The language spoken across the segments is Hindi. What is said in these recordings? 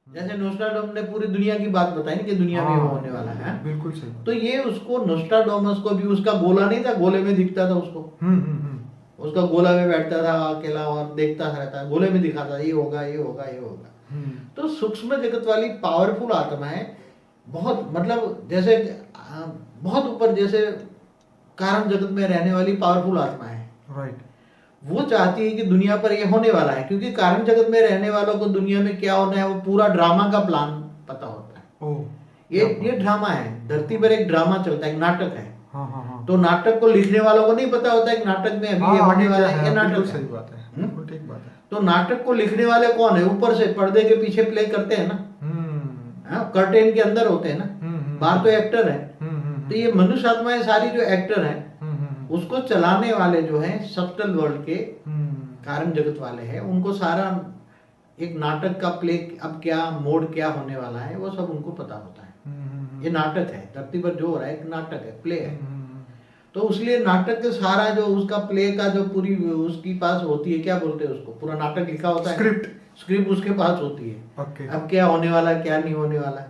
जैसे नोस्ट्राडामस ने पूरी दुनिया की बात बताई ना कि दुनिया में वो होने वाला है। बिल्कुल सही। तो ये उसको नोस्ट्राडामस को भी उसका गोला नहीं था, गोले में दिखता था उसको। उसका गोला में बैठता था अकेला और देखता रहता, गोले में दिखाता ये होगा ये होगा ये होगा। तो सूक्ष्म जगत वाली पावरफुल आत्माएं बहुत, मतलब जैसे बहुत ऊपर, जैसे कारण जगत में रहने वाली पावरफुल आत्माएं, राइट, वो चाहती है कि दुनिया पर ये होने वाला है, क्योंकि कारण जगत में रहने वालों को दुनिया में क्या होना है वो पूरा ड्रामा का प्लान पता होता है। ये ड्रामा है, धरती पर एक ड्रामा चलता है, एक नाटक है। तो नाटक को लिखने वालों को नहीं पता होता है कि नाटक में अभी ये होने वाला है, ये नाटक। सही बात है, ठीक बात है। तो नाटक को लिखने वाले कौन है? ऊपर से पर्दे के पीछे प्ले करते हैं ना, कर्टेन के अंदर होते हैं ना, बाहर तो एक्टर है। तो ये मनुष्य आत्माएं सारी जो एक्टर है, उसको चलाने वाले जो है सब्टल वर्ल्ड के कारण जगत वाले हैं, उनको सारा एक नाटक का प्ले, अब क्या मोड क्या होने वाला है वो सब उनको पता होता है। ये नाटक है, धरती पर जो हो रहा है एक नाटक है, प्ले है। तो इसलिए नाटक के सारा जो उसका प्ले का जो पूरी उसकी पास होती है, क्या बोलते हैं उसको, पूरा नाटक लिखा होता है, स्क्रिप्ट उसके पास होती है। अब क्या होने वाला है क्या नहीं होने वाला है।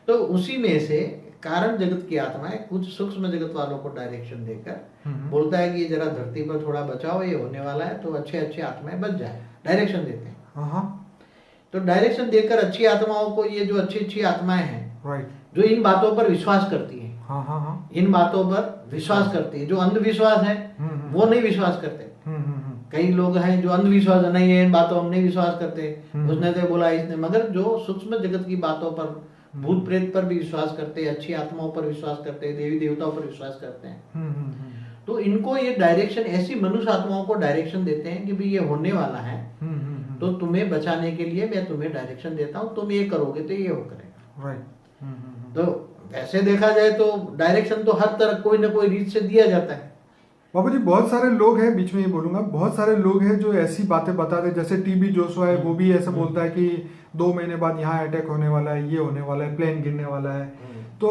तो उसी में से कारण जगत की आत्माएं कुछ सूक्ष्म जगत वालों को डायरेक्शन देकर बोलता है कि ये जरा धरती पर थोड़ा बचाओ, ये होने वाला है, तो अच्छे अच्छे आत्माएं बच जाए, डायरेक्शन देते हैं। तो डायरेक्शन देकर अच्छी आत्माओं को, ये जो अच्छी अच्छी आत्माएं हैं, राइट, जो इन बातों पर विश्वास करती है, इन बातों पर विश्वास करती है। जो अंधविश्वास है वो नहीं विश्वास करते। कई लोग हैं जो अंधविश्वास नहीं है, इन बातों हम नहीं विश्वास करते, उसने तो बोला इसने, मगर जो सूक्ष्म जगत की बातों पर, भूत प्रेत पर भी विश्वास करते हैं, अच्छी आत्माओं पर विश्वास करते हैं, देवी देवताओं पर विश्वास करते हैं, तो इनको ये डायरेक्शन, ऐसी मनुष्य आत्माओं को डायरेक्शन देते हैं कि भाई ये होने वाला है, तो तुम्हें बचाने के लिए मैं तुम्हें डायरेक्शन देता हूँ, तुम ये करोगे तो ये हो करेगा, राइट। तो वैसे देखा जाए तो डायरेक्शन तो हर तरह कोई ना कोई रीत से दिया जाता है। बाबू जी, बहुत सारे लोग हैं, बीच में ये बोलूंगा, बहुत सारे लोग हैं जो ऐसी बातें बताते हैं, जैसे टीबी जोशुआ है, वो भी ऐसा बोलता है कि 2 महीने बाद यहाँ अटैक होने वाला है, ये होने वाला है, प्लेन गिरने वाला है। तो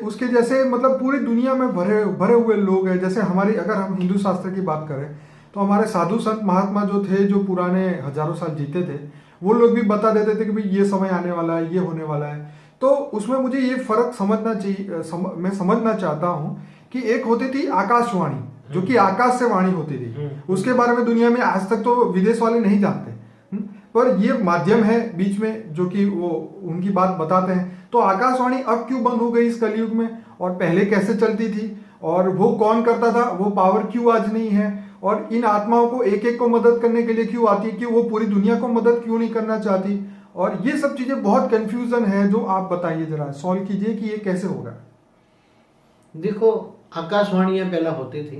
उसके जैसे मतलब पूरी दुनिया में भरे हुए लोग हैं। जैसे हमारी, अगर हम हिंदू शास्त्र की बात करें तो हमारे साधु संत महात्मा जो थे, जो पुराने हजारों साल जीते थे, वो लोग भी बता देते थे कि भाई ये समय आने वाला है, ये होने वाला है। तो उसमें मुझे ये फर्क समझना चाहिए, मैं समझना चाहता हूँ कि एक होती थी आकाशवाणी, जो कि आकाश से वाणी होती थी, उसके बारे में दुनिया में आज तक तो विदेश वाले नहीं जानते, पर ये माध्यम है बीच में जो कि वो उनकी बात बताते हैं। तो आकाशवाणी अब क्यों बंद हो गई इस कलयुग में, और पहले कैसे चलती थी, और वो कौन करता था, वो पावर क्यों आज नहीं है, और इन आत्माओं को एक एक को मदद करने के लिए क्यों आती है, कि वो पूरी दुनिया को मदद क्यों नहीं करना चाहती। और ये सब चीजें बहुत कंफ्यूजन है, जो आप बताइए, जरा सॉल्व कीजिए कि ये कैसे होगा। देखो, आकाशवाणियां पहला होती थी,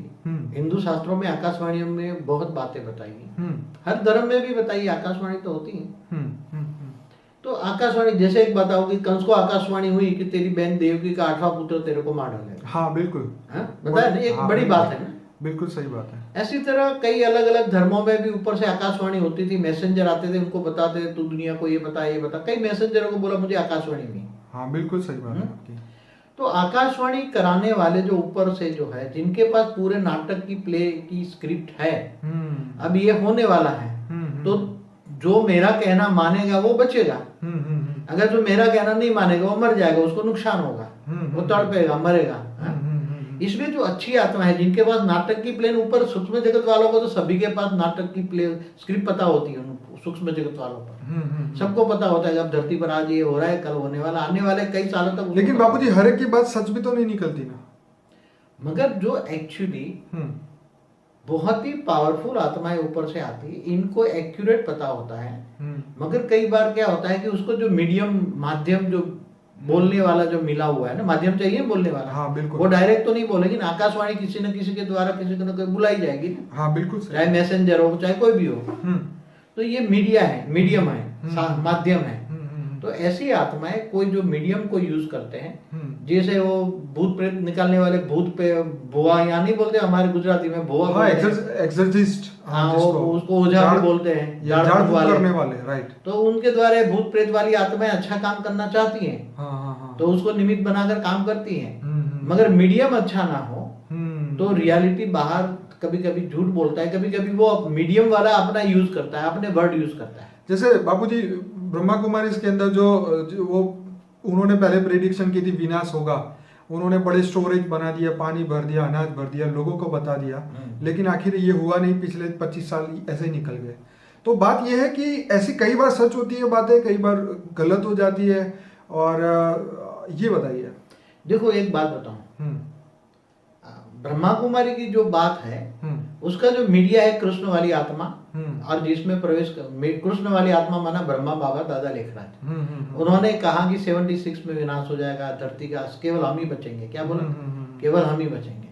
हिंदू शास्त्रों में आकाशवाणियों में बहुत बातें बताई, हर धर्म में भी बताइए आकाशवाणी तो होती है। तो आकाशवाणी, जैसे एक बताओ कि कंस को आकाशवाणी हुई कि तेरी बहन देवकी का 8वां पुत्र तेरे को मार डालेगा। हाँ बिल्कुल, बताया ना, एक बड़ी बात है ना। बिल्कुल सही बात है। ऐसी तरह कई अलग अलग धर्मों में भी ऊपर से आकाशवाणी होती थी, मैसेंजर आते थे, उनको बताते थे तू दुनिया को ये बता ये बता। कई मैसेंजरों को बोला मुझे आकाशवाणी में। हाँ बिल्कुल सही बात है आपकी। तो आकाशवाणी कराने वाले जो ऊपर से जो है, जिनके पास पूरे नाटक की प्ले की स्क्रिप्ट है, अब ये होने वाला है, तो जो मेरा कहना मानेगा वो बचेगा, अगर जो मेरा कहना नहीं मानेगा वो मर जाएगा, उसको नुकसान होगा, वो तड़पेगा, मरेगा। इसमें जो अच्छी आत्मा है, जिनके पास नाटक की प्लेन, ऊपर सूक्ष्म जगत वालों को तो सभी के पास नाटक की प्ले स्क्रिप्ट पता होती है, सूक्ष्म जगत वालों पर सबको पता होता है कि अब धरती पर आज ये हो रहा है, कल होने वाला, आने वाले कई सालों तक। लेकिन बाबूजी, हर एक की बात सच भी तो नहीं निकलती ना। मगर जो एक्चुअली बहुत ही पावरफुल आत्माएं ऊपर से आती है, इनको एक्यूरेट पता होता है। मगर कई बार क्या होता है कि उसको जो मीडियम, माध्यम, जो बोलने वाला जो मिला हुआ है ना, माध्यम चाहिए बोलने वाला। हाँ बिल्कुल। वो डायरेक्ट तो नहीं बोलेगी ना, आकाशवाणी किसी न किसी के द्वारा किसी को न बुलाई जाएगी ना। हाँ बिल्कुल, चाहे मैसेंजर हो चाहे कोई भी हो। तो ये मीडिया है, मीडियम है, माध्यम है। तो ऐसी आत्माएं कोई जो मीडियम को यूज करते हैं, जैसे वो भूत प्रेत निकालने वाले, भूत पे भुआ, यहाँ नहीं बोलते हमारे गुजराती में भुआ, एक्सर्सिस्ट, हाँ, उसको ओझा भी बोलते हैं, झाड़ फूक करने वाले, राइट। तो उनके द्वारा भूत प्रेत वाली आत्माएं अच्छा काम करना चाहती हैं, तो उसको निमित्त बनाकर काम करती हैं। मगर मीडियम अच्छा ना हो तो रियलिटी बाहर कभी कभी झूठ बोलता है, कभी कभी वो मीडियम वाला अपना यूज करता है, अपने वर्ड यूज करता है। जैसे बापूजी ब्रह्मा कुमारी के अंदर जो वो उन्होंने पहले प्रेडिक्शन की थी विनाश होगा, उन्होंने बड़े स्टोरेज बना दिया, पानी भर दिया, अनाज भर दिया, लोगों को बता दिया, लेकिन आखिर ये हुआ नहीं, पिछले 25 साल ऐसे ही निकल गए। तो बात यह है कि ऐसी कई बार सच होती है बातें, कई बार गलत हो जाती है। और ये बताइए। देखो एक बात बताऊं, ब्रह्मा कुमारी की जो बात है उसका जो मीडिया है कृष्ण वाली आत्मा, और जिसमें कृष्ण वाली आत्मा माना ब्रह्मा बाबा दादा लेखराज, उन्होंने कहा कि 76 में विनाश हो जाएगा धरती का, केवल हम ही बचेंगे। क्या बोला? केवल हम ही बचेंगे।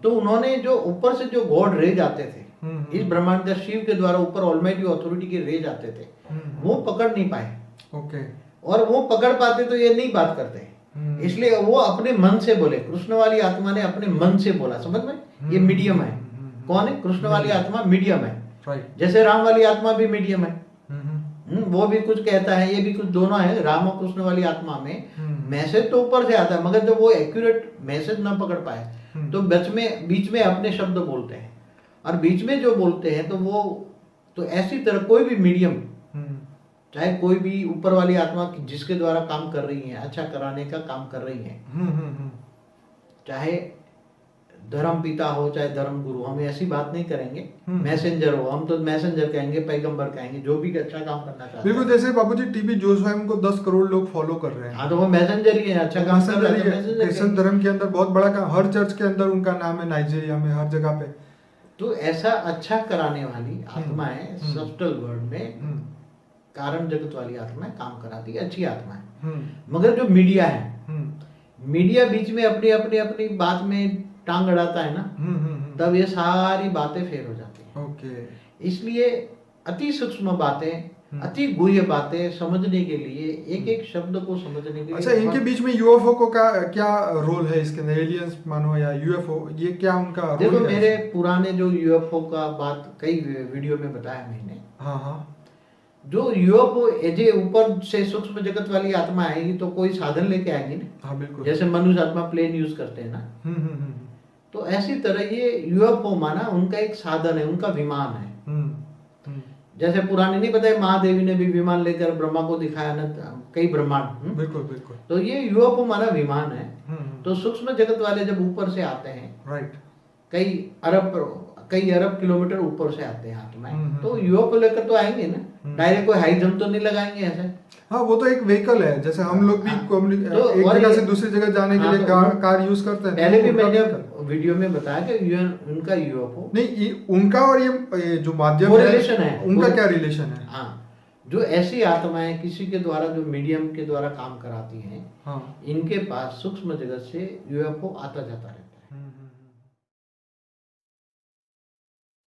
तो उन्होंने जो ऊपर से जो गॉड रेज आते थे इस ब्रह्मांड का, शिव के द्वारा ऊपर ऑलमाइटी अथॉरिटी के रेज आते थे, वो पकड़ नहीं पाए। ओके। और वो पकड़ पाते तो ये नहीं बात करते, इसलिए वो अपने मन से बोले। कृष्ण वाली आत्मा ने अपने मन से बोला, समझ में? ये मीडियम है। कौन है? कृष्ण वाली आत्मा मीडियम है। जैसे राम वाली आत्मा भी मीडियम है, वो भी कुछ कहता है, ये भी कुछ, दोनों है। राम और कृष्ण वाली आत्मा में मैसेज तो ऊपर से आता है, मगर जब वो एक्यूरेट मैसेज ना पकड़ पाए तो बीच में अपने शब्द बोलते हैं, और बीच में जो बोलते हैं तो वो तो ऐसी तरह कोई भी मीडियम, चाहे कोई भी ऊपर वाली आत्मा जिसके द्वारा काम कर रही है, अच्छा कराने का काम कर रही है, चाहे धर्म पिता हो चाहे धर्म गुरु, हम ऐसी बात नहीं करेंगे। मैसेंजर हो, हम तो मैसेंजर कहेंगे, पैगंबर कहेंगे, जो भी अच्छा काम करना चाहते हैं। बिल्कुल, जैसे बाबूजी टीबी जोशुआ को 10 करोड़ लोग फॉलो कर रहे हैं। हाँ, तो वो मैसेंजर ही है, अच्छा काम कर रहे हैं। क्रिश्चियन धर्म के अंदर बहुत बड़ा काम, हर चर्च के अंदर उनका नाम है, नाइजीरिया में हर जगह पे। तो ऐसा अच्छा कराने वाली आत्माएं सब्टल वर्ल्ड में कारण जगत वाली आत्माएं काम कराती है, अच्छी आत्माएं। मगर जो मीडिया है, मीडिया बीच में अपनी अपनी अपनी बात में टांग अड़ाता है ना, तब ये सारी बातें फेल हो जाती हैं। ओके। इसलिए अति सूक्ष्म बातें, अति गुह्य बातें समझने के लिए, एक एक शब्द को समझने के लिए। अच्छा, इनके बीच में यूएफओ को का क्या रोल है इसके अंदर? एलियंस मानो या यूएफओ, ये क्या उनका रोल है? देखो, मेरे पुराने जो यूएफओ का बात कई वीडियो में बताया मैंने। हाँ। जो यूएफओ एजे ऊपर से सूक्ष्म जगत वाली आत्मा आएगी तो कोई साधन लेके आएगी ना। हाँ, बिल्कुल। जैसे मनुष्य आत्मा प्लेन यूज करते हैं ना, तो ऐसी तरह ये यूएफओ माना उनका एक साधन है, उनका विमान है। जैसे पुराने नहीं बताए, महादेवी ने भी विमान लेकर ब्रह्मा को दिखाया ना, कई ब्रह्मांड। बिल्कुल बिल्कुल। तो ये यूएफओ माना विमान है। तो सूक्ष्म जगत वाले जब ऊपर से आते हैं, राइट, कई अरब किलोमीटर ऊपर से आते हैं आत्माएं, तो यूएफओ लेकर तो आएंगे ना, डायरेक्ट कोई हाई जंप तो नहीं लगाएंगे ऐसे। हाँ, वो तो एक व्हीकल है, जैसे हम लोग भी एक जगह से दूसरी जगह जाने के लिए कार यूज करते हैं। पहले भी मैंने वीडियो में बताया कि उनका यूएफओ नहीं, उनका और ये जो माध्यम है, उनका क्या रिलेशन है? हाँ, जो ऐसी आत्माएं किसी के द्वारा, जो मीडियम के द्वारा काम कराती हैं, इनके पास सूक्ष्म जगत से यूएफओ आता जाता रहता है।